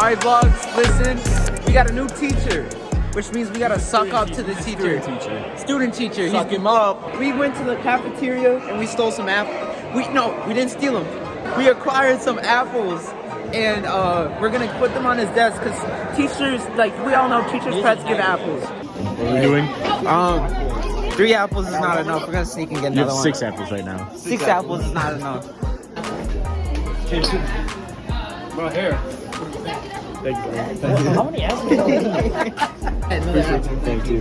Alright vlogs, listen, we got a new teacher, which means we gotta suck up to the teacher. Student teacher. Suck him up. We went to the cafeteria and we stole some apples. We didn't steal them. We acquired some apples and we're gonna put them on his desk because teachers, like we all know, teachers' pets give apples. What are we doing? 3 apples is not enough. We're gonna sneak and get You another have one. 6 apples right now. 6 apples is not enough. Right here. Thank you. How many apples? Thank you.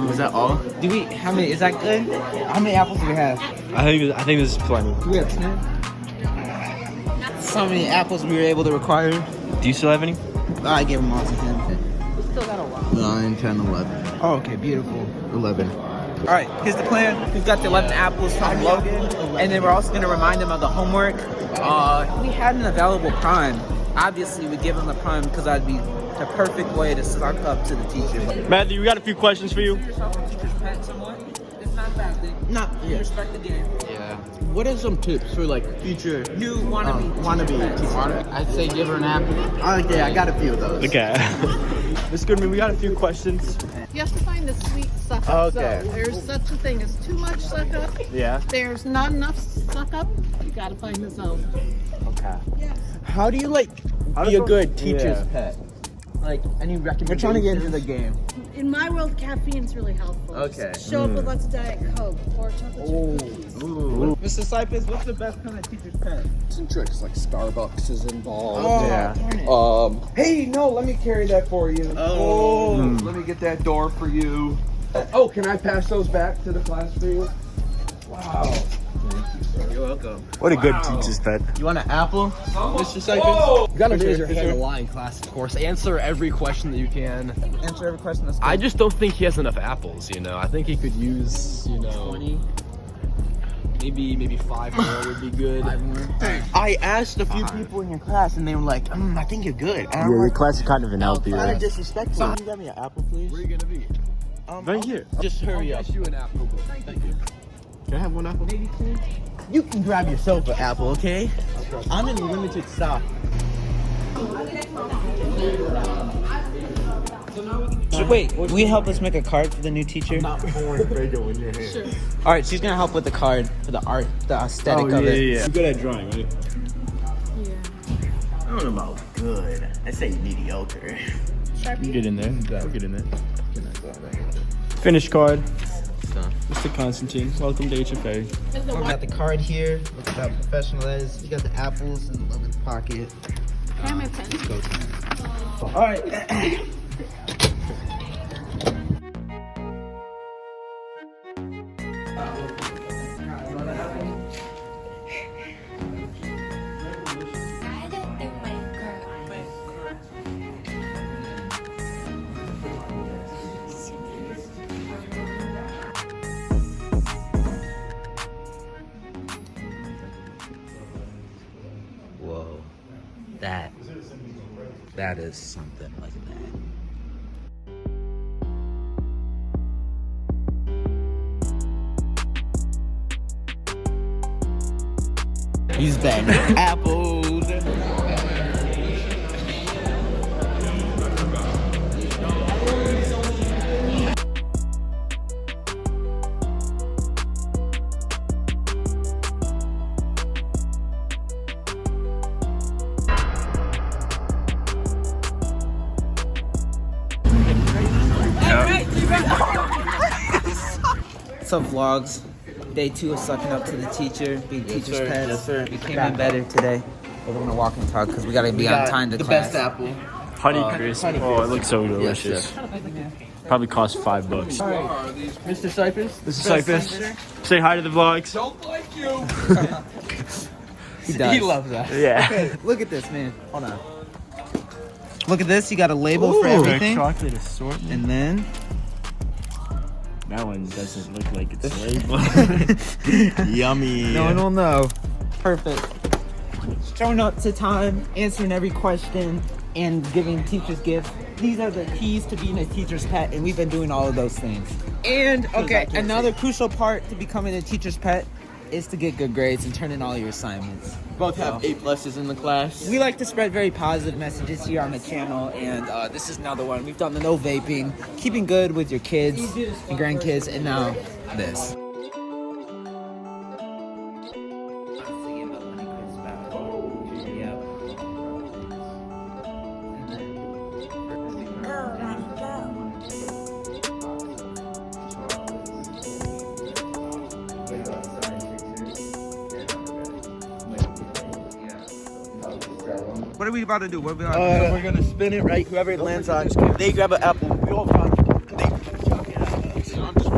Is that all? How many? Is that good? How many apples do we have? I think this is plenty. We have 10. So many apples we were able to acquire. Do you still have any? I gave them all to him. Still got a while. 9, 10, 11. Oh, okay, beautiful. 11. All right, here's the plan. We've got the 11 apples from Logan, and then we're also gonna remind them of the homework. We had an available prime. Obviously, we give them the prime because that'd be the perfect way to suck up to the teacher. Matthew, we got a few questions for you. It's not a bad thing. You respect the game. Yeah. What are some tips for like future New wannabe teacher. I'd say give her an apple. Okay, I got a few of those. Okay. This is good, man. We got a few questions. You have to find the sweet suck up Okay. zone. There's such a thing as too much suck up. Yeah. There's not enough suck up. You gotta find the zone. Okay. How do you be a good teacher's pet? Like any recommendations? We're trying to get into the game. In my world, caffeine's really helpful. Okay. Just show up with lots of Diet Coke or chocolate chip cookies. Mr. Cypress, what's the best kind of teacher's pet? Some tricks like Starbucks is involved. Yeah. Darn it. Hey, no, let me carry that for you. Let me get that door for you. Oh, can I pass those back to the class for you? Wow. You're welcome. What a good teacher's pet. You want an apple, Mr. Cypress? You gotta raise your hand a lot in class, of course. Answer every question that you can. Answer every question that's good. I just don't think he has enough apples, you know. I think he could use, 20. maybe 5 more would be good. 5 more. I asked a few people in your class and they were like, I think you're good. And I'm Your like, class is kind of an LP, kind of right? disrespectful. Can you get me an apple, please? Where are you gonna be? Right here. Just hurry I'll up. get you an apple. Thank you. Can I have one apple? Maybe 2. You can grab yourself an apple, okay? I'm in limited stock. Wait, will you help us make a card for the new teacher? Not pouring Prego in your hand. Sure. All right, she's gonna help with the card for the art, the aesthetic of it. You're good at drawing, right? Yeah. I don't know about good. I say mediocre. You get in there. We'll get in there. Finish card. Mr. Constantine, welcome to HFA. Is the We one got the card here. Look at how professional that is. You got the apples in the Logan's pocket. can I pen? All right. Whoa, that is something like that. He's banging apples. What's up, vlogs? Day 2 of sucking up to the teacher, being teacher's pets. Yes, sir. We came in better today. But we're gonna walk and talk because we gotta be on time to the class. best apple. Honey crisp. Oh, it looks so delicious. Probably cost $5. Mr. Cypress? Mr. Cypress, say hi to the vlogs. Don't like you. He does. He loves that. Yeah. Okay, look at this, man. Hold on. Look at this. You got a label for everything. Chocolate assortment. And then That one doesn't look like it's labeled. Yummy. no one will know. Perfect. Showing up to time, answering every question, and giving teachers gifts. These are the keys to being a teacher's pet, and we've been doing all of those things. And, okay, another crucial part to becoming a teacher's pet is to get good grades and turn in all your assignments. Both have A+s in the class. We like to spread very positive messages here on the channel, and this is another one. We've done the no vaping, keeping good with your kids and grandkids, and now this. What are we about to do? What are we about We're gonna spin it right. Whoever it lands on, they grab an apple. We all find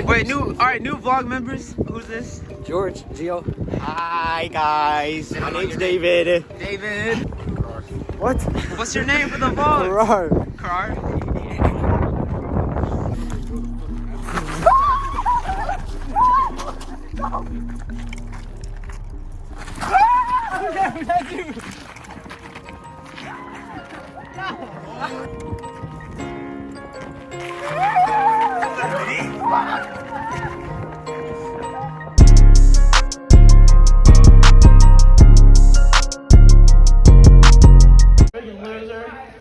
Wait, new vlog members. Who's this? George, Gio. Hi guys, my name's David. David. What? What's your name for the vlog? Rar. Car.